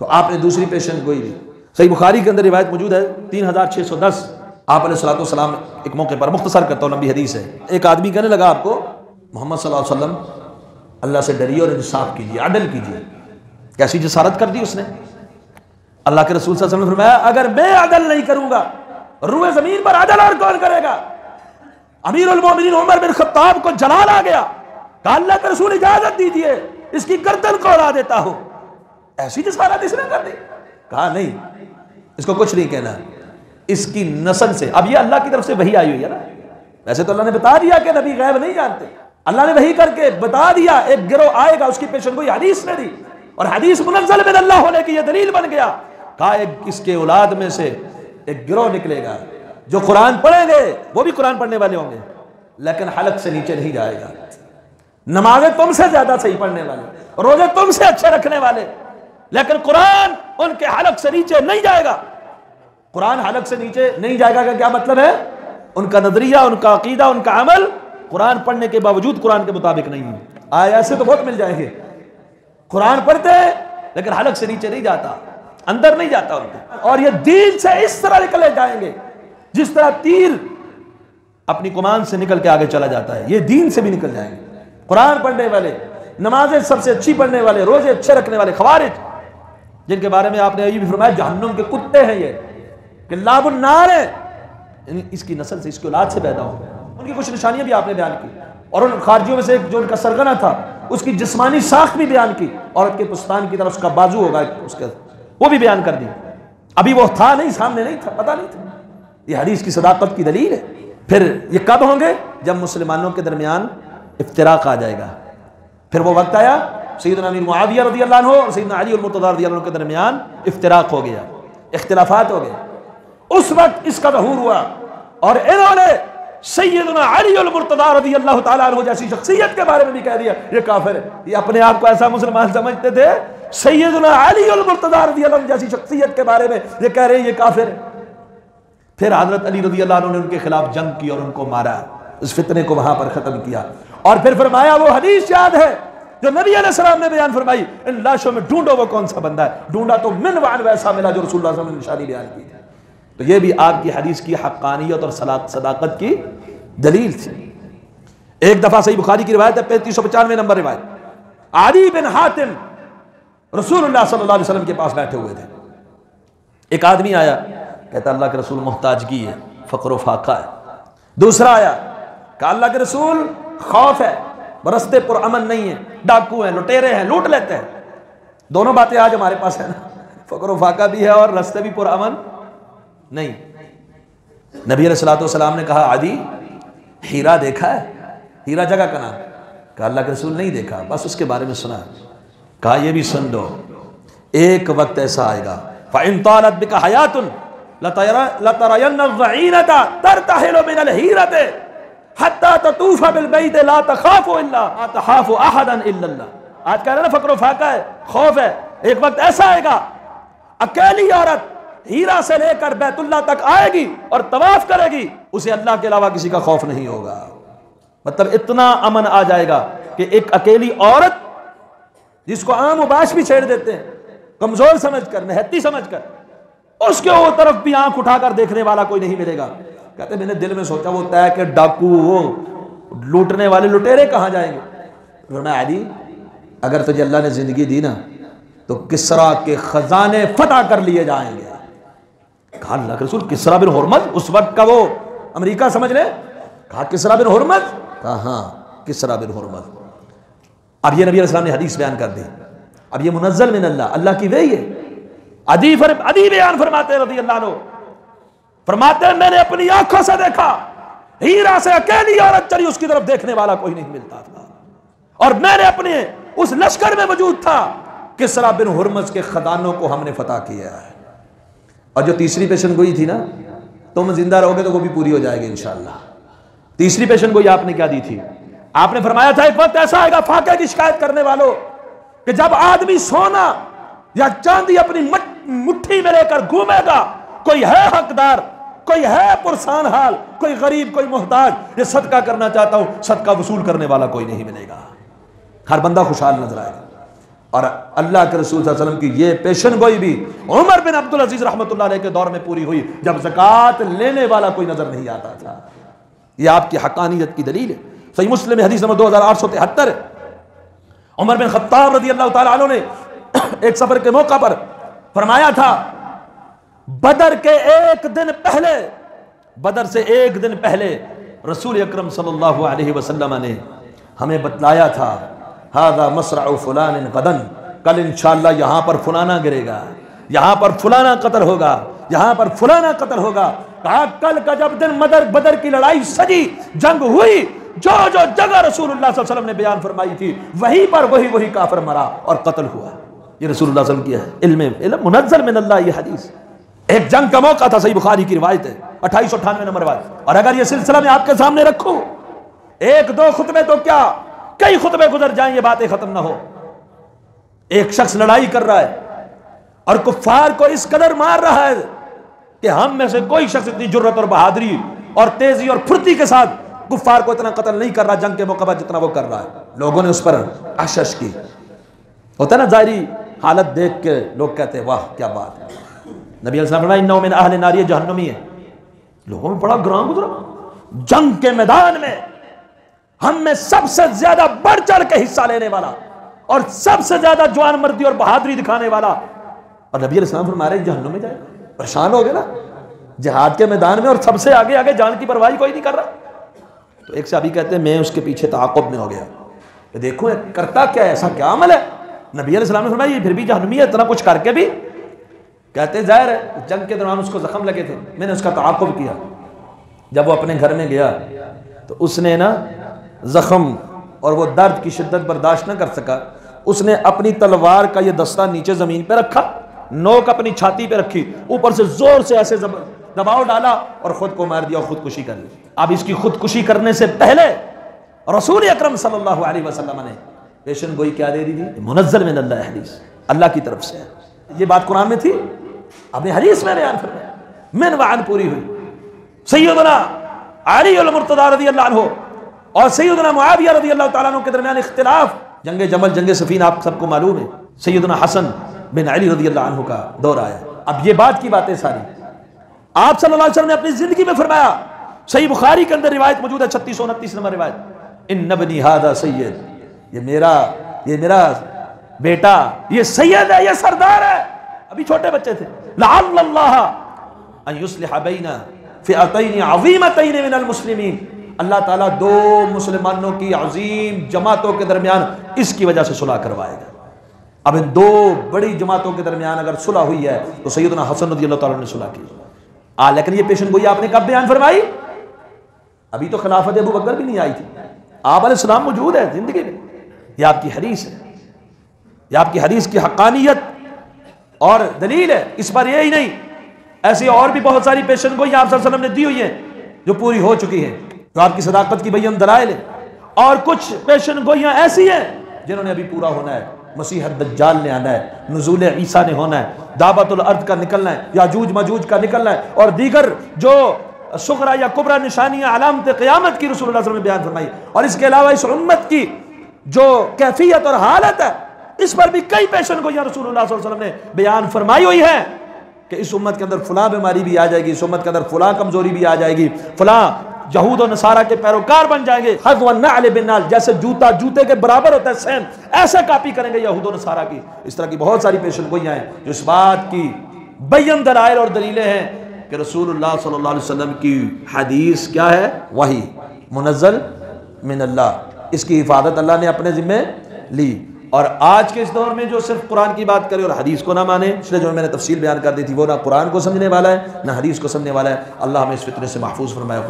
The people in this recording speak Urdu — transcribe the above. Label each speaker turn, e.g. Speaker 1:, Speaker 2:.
Speaker 1: تو آپ نے دوسری پیشن گوئی دی. صحیح بخاری کے اندر روایت موجود ہے 3610. آپ علیہ الصلوۃ والسلام ایک موقع پر, مختصر کرتا ہوں لمبی حدیث ہے, ایک آدمی کہنے لگا آپ کو محمد صلی اللہ علیہ وسلم اللہ سے ڈریے اور انصاف کیجیے, عدل کیجیے. کیسی جسارت کر دی اس نے. اللہ کے رسول صلی اللہ علیہ وسلم نے فرمایا اگر میں عدل نہیں کروں گا روئے زمین پر عدل اور کون کرے گا؟ امیر المومنین عمر بن خطاب کو جلال آ گیا, کہا اللہ کے رسول اجازت دیجیے اس کی گردن کو اڑا دیتا ہوں. ایسی جسارت اس نے کر دی. کہا نہیں, اس کو کچھ نہیں کہنا, اس کی نسل سے. اب یہ اللہ کی طرف سے وحی آئی ہوئی ہے نا. ویسے تو اللہ نے بتا دیا کہ نبی غیب نہیں جانتے, اللہ نے وحی کر کے بتا دیا ایک گروہ آئے گا, اس کی پیشن گوئی حدیث میں دی, اور حدیث منزل من اللہ ہونے کی یہ دلیل بن گیا. کہا اس کے اولاد میں سے ایک گروہ نکلے گا جو قرآن پڑھیں گے, وہ بھی قرآن پڑھنے والے ہوں گے, لیکن حلق سے نیچے نہیں جائے گا. نمازیں تم سے زیادہ صحیح پڑھنے والے, روزے تم سے اچھے رکھنے والے, لیکن قرآن ان کے حلق سے نیچے نہیں جائے گا. قرآن حلق سے نیچے نہیں جائے گا کا کیا مطلب ہے؟ ان کا نظریہ, ان کا عقیدہ, ان کا عمل قرآن پڑھنے کے باوجود قرآن کے مطابق نہیں ہے. ایسے تو بہت مل جائیں گے, قرآن پڑھتے ہیں لیکن حلق سے نیچے نہیں جاتا, اندر نہیں جاتا ان کے. اور یہ دین سے اس طرح نکلے جائیں گے جس طرح تیر اپنی کمان سے نکل کے آگے چلا جاتا ہے, یہ دین سے بھی نکل جائیں گے. قرآن پڑھنے والے, نمازیں سب سے اچھی پڑھنے والے, روزے اچھے رکھنے والے, خوارج جن کے بارے میں آپ نے یہ بھی فرمایا جہنم کے کتے ہیں, یہ کہ لاب النار ہے, اس کی نسل سے, اس کی اولاد سے پیدا ہو. ان کی کچھ نشانیاں بھی آپ نے بیان کی, اور ان خارجیوں میں سے ایک جو ان کا سرغنہ تھا اس کی جسمانی ساخت بھی بیان کی. عورت کے پستان کی طرح اس کا بازو ہوگا, اس کا وہ بھی بیان کر دی. ابھی وہ تھا نہیں, سامنے نہیں تھا, پتہ نہیں تھا. یہ حدیث کی صداقت کی دلیل ہے. پھر یہ کب ہوں گے؟ جب مسلمانوں کے درمیان افتراق آ جائے گا. پھر وہ وقت آیا سیدنا امیر معاویہ رضی اللہ عنہ اور سیدنا علی المرتضی رضی اللہ عنہ کے درمیان افتراق ہو گیا, اختلافات ہو گئے. اس وقت اس کا ظہور ہوا, اور انہوں نے سیدنا علی المرتضی رضی اللہ تعالیٰ عنہ جیسی شخصیت کے بارے میں بھی کہہ دیا یہ کافر ہے. یہ اپنے آپ کو ایسا مسلمان سمجھتے تھے, سیدنا علی المرتضی رضی اللہ عنہ جیسی شخصیت کے بارے میں یہ کہہ رہے ہیں یہ کافر ہے. پھر حضرت علی رضی اللہ عنہ نے ان کے خلاف جنگ کی اور ان کو مارا, اس فتنے کو وہاں پر ختم کیا. اور پھر فرمایا وہ حدیث یاد ہے جو نبی علیہ السلام نے بیان فرمائی, ان لاشوں میں ڈھونڈو وہ کون سا بندہ ہے. ڈھونڈا تو من وعن ویسا ملا جو رسول اللہ صلی اللہ علیہ وسلم نے نشانی بیان کی. تو یہ بھی آپ کی حدیث کی حقانیت اور صداقت کی دلیل تھی. ایک دفعہ صحیح بخاری کی روایت ہے 3595 نمبر روایت, عدی بن حاتم رسول اللہ صلی اللہ علیہ وسلم کے پاس بیٹھے ہوئے تھے. ایک آدمی آیا, کہتا اللہ کے رسول محتاجگی ہے, فقر و فاقہ ہے. دوسرا آیا, کہا اللہ کے رسول خوف ہے, رستے پر امن نہیں ہے, ڈاکو ہیں, لٹیرے ہیں, لوٹ لیتے ہیں. دونوں باتیں آج ہمارے پاس ہیں نا, فقر و فاقہ بھی ہے اور رستے بھی پر امن نہیں. نبی علیہ السلام نے کہا عدی ہیرا دیکھا ہے؟ ہیرا جگہ کا نام. کہا اللہ کے رسول نہیں دیکھا, بس اس کے بارے میں سنا. کہا یہ بھی سن لو, ایک وقت ایسا آئے گا فَإِن طَالَتْ بِكَ حَيَاتٌ لَتَرَيَنَّ الظَّعِينَةَ تَرْتَحِلُ مِنَ الْحِيرَةِ حَتَّى تَطُوفَ بِالْبَيْتِ لَا تَخَافُ إِلَّا مَا تَخَافُ أَحَدًا إِلَّا اللَّهِ. آج کہہ رہے ہیں نا فقر و فاقہ ہے, خوف ہے. ایک وقت ایسا آئے گا اکیلی عورت ہیرا سے لے کر بیت اللہ تک آئے گی اور طواف کرے گی, اسے اللہ کے علاوہ کسی کا خوف نہیں ہوگا. مطلب اتنا امن آ جائے گا کہ ایک اکیلی عورت جس کو عام وباش بھی چھیڑ دیتے ہیں کمزور سمجھ کر, نہتی سمجھ کر, اس کے وہ طرف بھی آنکھ اٹھا کر دیکھنے والا کوئی نہیں ملے گا. کہتے میں نے دل میں سوچا وہ طے کہ ڈاکو, وہ لوٹنے والے لٹیرے کہاں جائیں گے. فرمایا علی اگر تجھے اللہ نے زندگی دی نا تو کسرا کے خزانے فتح کر لیے جائیں گے. کہا اللہ کے رسول کسرا بن ہرمز, اس وقت کا وہ امریکہ سمجھ لے. کہا کسرا بن ہرمز؟ کہا ہاں کسرا بن ہرمز. اب یہ نبی علیہ السلام نے حدیث بیان کر دی. اب یہ منزل من اللہ, اللہ کی وحی ہے. عدی بیان فرماتے رضی اللہ عنہ, فرماتے ہیں میں نے اپنی آنکھوں سے دیکھا ہیرا سے اکیلی عورت چلی, اس کی طرف دیکھنے والا کوئی نہیں ملتا تھا, اور میں نے اپنے اس لشکر میں موجود تھا. کسرا بن ہرمز کے خزانوں کو ہم نے فتح کیا ہے. اور جو تیسری پیشن گوئی تھی نا, تم زندہ رہو گے تو وہ بھی پوری ہو جائے گی انشاءاللہ. تیسری پیشن گوئی آپ نے کیا دی تھی؟ آپ نے فرمایا تھا ایک وقت ایسا آئے گا فاقے کی شکایت کرنے والوں کہ جب آدمی سونا یا چاندی اپنی مٹھی میں لے کر گھومے گا, کوئی ہے حقدار, کوئی ہے پرسان حال, کوئی غریب, کوئی محتاج, یہ صدقہ کرنا چاہتا ہوں, صدقہ وصول کرنے والا کوئی نہیں ملے گا. ہر بندہ خوشحال نظر آئے گا. اور اللہ کے رسول صلی اللہ علیہ وسلم کی یہ پیشن گوئی بھی عمر بن عبدالعزیز رحمۃ اللہ علیہ کے دور میں پوری ہوئی، جب زکوٰۃ لینے والا کوئی نظر نہیں آتا تھا۔ یہ آپ کی حقانیت کی دلیل ہے۔ صحیح مسلم حدیث نمبر 2873 ہے، عمر بن خطاب رضی اللہ تعالیٰ عنہ نے ایک سفر کے موقع پر فرمایا تھا، بدر کے ایک دن پہلے، بدر سے ایک دن پہلے رسول اکرم صلی اللہ علیہ وسلم نے ہمیں بتلایا تھا، ھذا مصرع فلان غدا، کل انشاءاللہ یہاں پر فلانا گرے گا، یہاں پر فلانا قتل ہوگا، یہاں پر فلانا قتل ہوگا۔ کہا کل کا جب دن بدر کی لڑائی سجی، جنگ ہوئی، جو جو جگہ رسول اللہ صلی اللہ علیہ وسلم نے بیان فرمائی تھی وہیں پر وہی کافر مرا اور قتل ہوا۔ یہ رسول اللہ صلی اللہ علیہ وسلم کی ہے، علم منزل من اللہ۔ یہ حدیث ایک جنگ کا موقع تھا، صحیح بخاری کی روایت ہے، 2898 نمبر روایت۔ اور اگر یہ سلسلہ میں آپ کے سامنے رکھوں، ایک دو خطبے تو کیا کئی خطبے گزر جائیں یہ باتیں ختم نہ ہو۔ ایک شخص لڑائی کر رہا ہے اور کفار کو اس قدر مار رہا ہے کہ ہم میں سے کوئی شخص اتنی جرت اور بہادری اور تیزی اور پھرتی کے ساتھ کفار کو اتنا قتل نہیں کر رہا جنگ کے موقع پر جتنا وہ کر رہا ہے۔ لوگوں نے اس پر اشش کی، ہوتا ہے نا ظاہری حالت دیکھ کے لوگ کہتے ہیں واہ کیا بات ہے۔ نبی علیہ السلام نے فرمایا انہ من اہل النار، یہ جہنمی ہے۔ لوگوں میں بڑا گراں گزرا، جنگ کے میدان میں ہم میں سب سے زیادہ بڑھ چڑھ کے حصہ لینے والا اور سب سے زیادہ جوان مردی اور بہادری دکھانے والا، اور نبی علیہ السلام فرما رہے ہیں جہنم میں جائے گا۔ پریشان ہو گئے نا، جہاد کے میدان میں اور سب سے آگے آگے، جان کی پرواہ کوئی نہیں کر رہا۔ تو ایک صحابی کہتے ہیں میں اس کے پیچھے تعاقب میں ہو گیا کہ دیکھو کرتا کیا ہے، ایسا کیا عمل ہے۔ نبی علیہ السلام نے فرمایا یہ پھر بھی جہنمی ہے اتنا کچھ کر کے بھی۔ کہتے ہیں ظاہر ہے جنگ کے دوران اس کو زخم لگے تھے، میں نے اس کا تعاقب کیا۔ جب وہ اپنے گھر میں گیا تو اس نے نا زخم اور وہ درد کی شدت برداشت نہ کر سکا، اس نے اپنی تلوار کا یہ دستہ نیچے زمین پہ رکھا، نوک اپنی چھاتی پہ رکھی، اوپر سے زور سے ایسے دباؤ ڈالا اور خود کو مار دیا اور خودکشی کر لی۔ اب اس کی خودکشی کرنے سے پہلے رسول اکرم صلی اللہ علیہ وسلم نے پیشن گوئی کیا دے دی تھی؟ منزل من اللہ حدیث، اللہ کی طرف سے۔ یہ بات قرآن میں تھی، اپنی حدیث میں بیان فرمایا، من وعن پوری ہوئی۔ سیدنا علی المرتضی رضی اللہ عنہ اور سیدنا معاویہ رضی اللہ تعالیٰ عنہ کے درمیان اختلاف، جنگ جمل، جنگ صفین آپ سب کو معلوم ہے۔ سیدنا حسن بن علی رضی اللہ عنہ کا دور آیا۔ اب یہ بات کی باتیں ساری آپ صلی اللہ علیہ وسلم نے اپنی زندگی میں فرمایا۔ صحیح بخاری کے اندر روایت موجود ہے، 3629 نمبر روایت، ان ابنی ھذا سید، یہ میرا بیٹا یہ سید ہے، یہ سردار ہے۔ ابھی چھوٹے بچے تھے۔ لعل اللہ ان یصلح بین فئتین عظیمتین من المسلمین، اللہ تعالیٰ دو مسلمانوں کی عظیم جماعتوں کے درمیان اس کی وجہ سے صلح کروائے گا۔ اب ان دو بڑی جماعتوں کے درمیان اگر صلح ہوئی ہے تو سیدنا حسن رضی اللہ تعالیٰ نے صلح کی۔ لیکن یہ پیشن گوئی آپ نے کب بیان فرمائی؟ ابھی تو خلافت ابو بکر بھی نہیں آئی تھی، آپ علیہ السلام موجود ہے زندگی میں۔ یہ آپ کی حدیث ہے، یہ آپ کی حدیث کی حقانیت اور دلیل ہے۔ اس پر یہی نہیں، ایسی اور بھی بہت ساری پیشن گوئی آپ صلی اللہ علیہ وسلم نے دی ہوئی ہیں جو پوری ہو چکی ہیں، جو آپ کی صداقت کی بیان دلائل ہے۔ اور کچھ پیشن گوئیاں ایسی ہیں جنہوں نے ابھی پورا ہونا ہے۔ مسیح الدجال نے آنا ہے، نزول عیسیٰ نے ہونا ہے، دعوت الارض کا نکلنا ہے، یاجوج ماجوج کا نکلنا ہے، اور دیگر جو صغرا یا کبرا نشانیاں علامت قیامت کی رسول اللہ صلی اللہ علیہ وسلم نے بیان فرمائی۔ اور اس کے علاوہ اس امت کی جو کیفیت اور حالت ہے، اس پر بھی کئی پیشن گوئیاں رسول اللہ صلی اللہ علیہ وسلم نے بیان فرمائی ہوئی ہیں کہ اس امت کے اندر فلاں بیماری بھی آ جائے گی، اس امت کے اندر فلاں کمزوری بھی آ جائے گی، فلاں یہود و نصارہ کے پیروکار بن جائیں گے، حذو النعل بالنعل، جیسے جوتا جوتے کے برابر ہوتا ہے سیم، ایسے کاپی کریں گے یہود و نصارہ کی۔ اس طرح کی بہت ساری پیشن گوئیاں ہیں جو اس بات کی بین دلائل اور دلیلیں ہیں کہ رسول اللہ صلی اللہ علیہ وسلم کی حدیث کیا ہے؟ وحی منزل من اللہ، اس کی حفاظت اللہ نے اپنے ذمہ لی۔ اور آج کے اس دور میں جو صرف قرآن کی بات کرے اور حدیث کو نہ مانے، اس لیے جو میں نے تفصیل بیان کر دی تھی، وہ نہ قرآن کو سمجھنے والا ہے نہ حدیث کو سمجھنے والا ہے۔ اللہ ہمیں اس فتنے سے محفوظ فرمائے۔